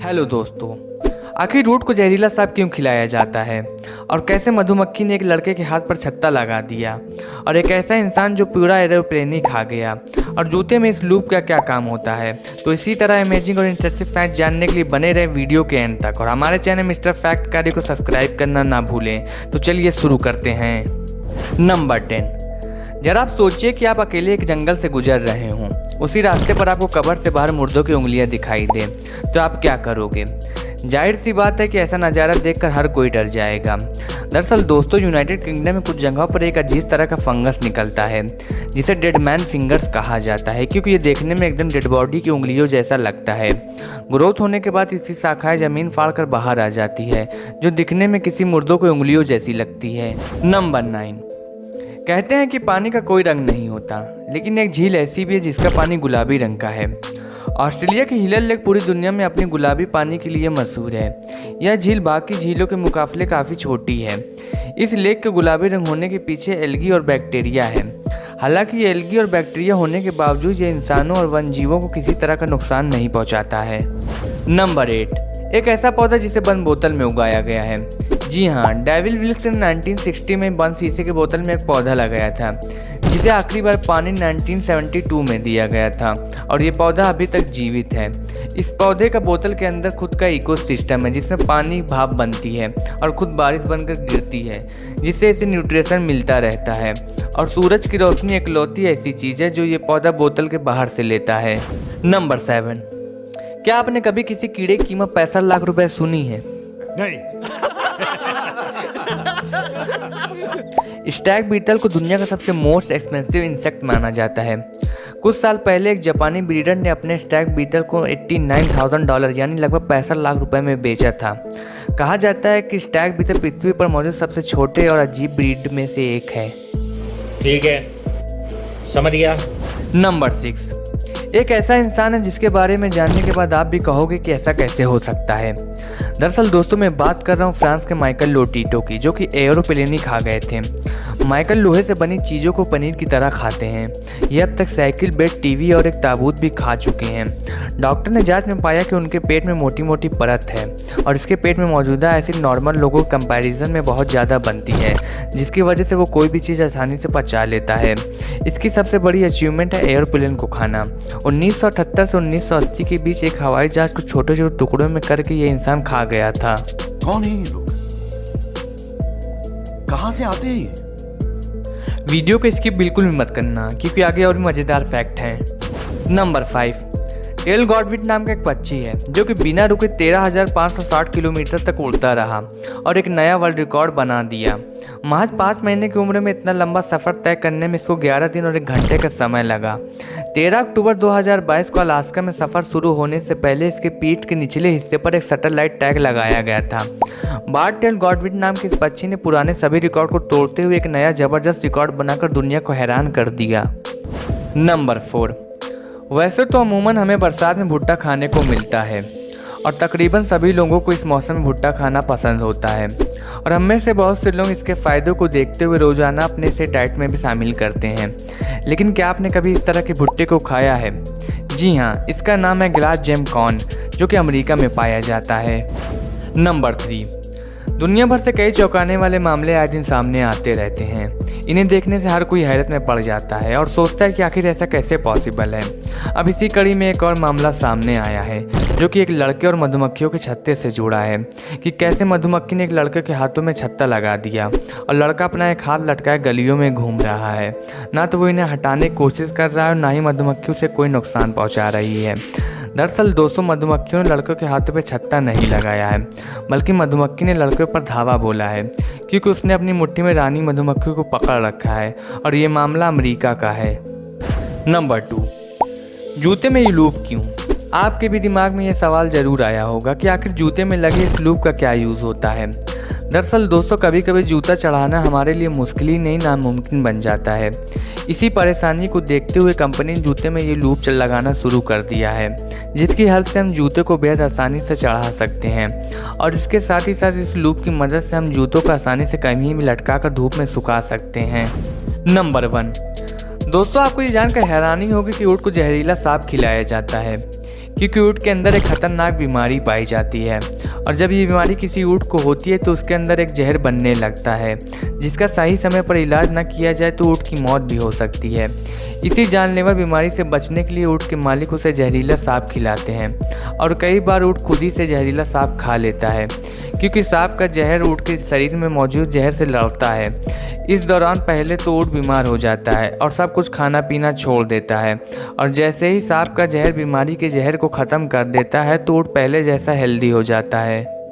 Hello दोस्तों, आखिर root को जहरीला सांप क्यों खिलाया जाता है और कैसे मधुमक्खी ने एक लड़के के हाथ पर छत्ता लगा दिया और एक ऐसा इंसान जो पूरा एरोप्लेन ही खा गया और जूते में इस लूप का क्या काम होता है। तो इसी तरह अमेजिंग और इंटरेस्टिंग फैक्ट जानने के लिए बने रहे वीडियो के एंड तक और हमारे चैनल मिस्टर फैक्ट कार्य को सब्सक्राइब करना ना भूलें। तो चलिए शुरू करते हैं। नंबर 10। जरा आप सोचिए कि आप अकेले एक जंगल से गुजर रहे हों, उसी रास्ते पर आपको कब्र से बाहर मुर्दों की उंगलियां दिखाई दें, तो आप क्या करोगे? जाहिर सी बात है कि ऐसा नज़ारा देखकर हर कोई डर जाएगा। दरअसल दोस्तों, यूनाइटेड किंगडम में कुछ जगहों पर एक अजीब तरह का फंगस निकलता है जिसे डेड मैन फिंगर्स कहा जाता है, क्योंकि ये देखने में एकदम डेड बॉडी की उंगलियों जैसा लगता है। ग्रोथ होने के बाद इसकी शाखाएं जमीन फाड़कर बाहर आ जाती है, जो दिखने में किसी मुर्दों की उंगलियों जैसी लगती है। नंबर 9। कहते हैं कि पानी का कोई रंग नहीं होता, लेकिन एक झील ऐसी भी है जिसका पानी गुलाबी रंग का है। ऑस्ट्रेलिया की हिलर लेक पूरी दुनिया में अपने गुलाबी पानी के लिए मशहूर है। यह झील बाकी झीलों के मुकाबले काफ़ी छोटी है। इस लेक के गुलाबी रंग होने के पीछे एल्गी और बैक्टीरिया है। हालांकि ये एल्गी और बैक्टीरिया होने के बावजूद ये इंसानों और वन्यजीवों को किसी तरह का नुकसान नहीं पहुंचाता है। नंबर 8। एक ऐसा पौधा जिसे बंद बोतल में उगाया गया है। जी हाँ, डेविड विल्स ने 1960 में बंद शीशे के बोतल में एक पौधा लगाया था, जिसे आखिरी बार पानी 1972 में दिया गया था और ये पौधा अभी तक जीवित है। इस पौधे का बोतल के अंदर खुद का इकोसिस्टम है, जिसमें पानी भाप बनती है और खुद बारिश बनकर गिरती है, जिससे इसे न्यूट्रिशन मिलता रहता है। और सूरज की रोशनी इकलौती ऐसी चीज़ है जो ये पौधा बोतल के बाहर से लेता है। नंबर 7। क्या आपने कभी किसी कीड़े की कीमत 65 लाख रुपए सुनी है? नहीं। स्टैग बीटल को दुनिया का सबसे मोस्ट एक्सपेंसिव इंसेक्ट माना जाता है। कुछ साल पहले एक जापानी ब्रीडर ने अपने स्टैग बीटल को $89,000 यानी लगभग 65 लाख रुपए में बेचा था। कहा जाता है कि स्टैग बीटल पृथ्वी पर मौजूद सबसे छोटे और अजीब ब्रीड में से एक है। ठीक है, समझ गया। नंबर 6। एक ऐसा इंसान है जिसके बारे में जानने के बाद आप भी कहोगे कि ऐसा कैसे हो सकता है। दरअसल दोस्तों, मैं बात कर रहा हूँ फ्रांस के माइकल लोटीटो की, जो कि एरोप्लेन ही खा गए थे। माइकल लोहे से बनी चीज़ों को पनीर की तरह खाते हैं। ये अब तक साइकिल, बेड, टीवी और एक ताबूत भी खा चुके हैं। डॉक्टर ने जांच में पाया कि उनके पेट में मोटी मोटी परत है और इसके पेट में मौजूदा एसिड नॉर्मल लोगों के कंपैरिजन में बहुत ज़्यादा बनती है, जिसकी वजह से वो कोई भी चीज़ आसानी से पचा लेता है। इसकी सबसे बड़ी अचीवमेंट है एरोप्लेन को खाना। 1978 से 1980 के बीच एक हवाई जहाज को छोटे छोटे टुकड़ों में करके ये इंसान खा गया था। कौन है ये लोग? कहां से आते हैं ये? वीडियो को स्किप बिल्कुल भी मत करना, क्योंकि आगे और भी मज़ेदार फैक्ट हैं। नंबर 5। टेल गॉडविट नाम का एक पक्षी है जो कि बिना रुके 13,560 किलोमीटर तक उड़ता रहा और एक नया वर्ल्ड रिकॉर्ड बना दिया। महज 5 महीने की उम्र में इतना लंबा सफ़र तय करने में इसको 11 दिन और 1 घंटे का समय लगा। 13 अक्टूबर 2022 को अलास्का में सफ़र शुरू होने से पहले इसके पीठ के निचले हिस्से पर एक सैटेलाइट टैग लगाया गया था। बार्ट टेल गॉडविट नाम के इस पक्षी ने पुराने सभी रिकॉर्ड को तोड़ते हुए एक नया ज़बरदस्त रिकॉर्ड बनाकर दुनिया को हैरान कर दिया। नंबर 4। वैसे तो अमूमन हमें बरसात में भुट्टा खाने को मिलता है और तकरीबन सभी लोगों को इस मौसम में भुट्टा खाना पसंद होता है और हम में से बहुत से लोग इसके फ़ायदों को देखते हुए रोज़ाना अपने इसे डाइट में भी शामिल करते हैं। लेकिन क्या आपने कभी इस तरह के भुट्टे को खाया है? जी हाँ, इसका नाम है ग्लास जेम कॉर्न, जो कि अमेरिका में पाया जाता है। नंबर 3। दुनिया भर से कई चौंकाने वाले मामले आए दिन सामने आते रहते हैं। इन्हें देखने से हर कोई हैरत में पड़ जाता है और सोचता है कि आखिर ऐसा कैसे पॉसिबल है। अब इसी कड़ी में एक और मामला सामने आया है, जो कि एक लड़के और मधुमक्खियों के छत्ते से जुड़ा है कि कैसे मधुमक्खी ने एक लड़के के हाथों में छत्ता लगा दिया और लड़का अपना एक हाथ लटकाए गलियों में घूम रहा है। ना तो वो इन्हें हटाने की कोशिश कर रहा है और ना ही मधुमक्खियों से कोई नुकसान पहुँचा रही है। दरअसल दोस्तों, मधुमक्खियों ने लड़कों के हाथों पे छत्ता नहीं लगाया है, बल्कि मधुमक्खी ने लड़के पर धावा बोला है, क्योंकि उसने अपनी मुट्ठी में रानी मधुमक्खी को पकड़ रखा है और ये मामला अमेरिका का है। नंबर 2। जूते में ये लूप क्यों? आपके भी दिमाग में ये सवाल ज़रूर आया होगा कि आखिर जूते में लगे इस लूप का क्या यूज़ होता है। दरअसल दोस्तों, कभी कभी जूता चढ़ाना हमारे लिए मुश्किल ही नहीं नामुमकिन बन जाता है। इसी परेशानी को देखते हुए कंपनी ने जूते में ये लूप लगाना शुरू कर दिया है, जिसकी हेल्प से हम जूते को बेहद आसानी से चढ़ा सकते हैं और इसके साथ ही साथ इस लूप की मदद से हम जूतों को आसानी से कहीं भी लटका कर धूप में सुखा सकते हैं। नंबर 1। दोस्तों, आपको ये जानकर हैरानी होगी कि ऊँट को जहरीला सांप खिलाया जाता है। क्योंकि ऊँट के अंदर एक खतरनाक बीमारी पाई जाती है और जब ये बीमारी किसी ऊँट को होती है तो उसके अंदर एक जहर बनने लगता है जिसका सही समय पर इलाज न किया जाए तो ऊँट की मौत भी हो सकती है। इसी जानलेवा बीमारी से बचने के लिए ऊँट के मालिक उसे जहरीला सांप खिलाते हैं और कई बार ऊँट खुद ही से जहरीला सांप खा लेता है क्योंकि सांप का जहर ऊँट के शरीर में मौजूद जहर से लड़ता है। इस दौरान पहले तो ऊँट बीमार हो जाता है और सब कुछ खाना पीना छोड़ देता है और जैसे ही सांप का जहर बीमारी के जहर को ख़त्म कर देता है तो ऊँट पहले जैसा हेल्दी हो जाता है।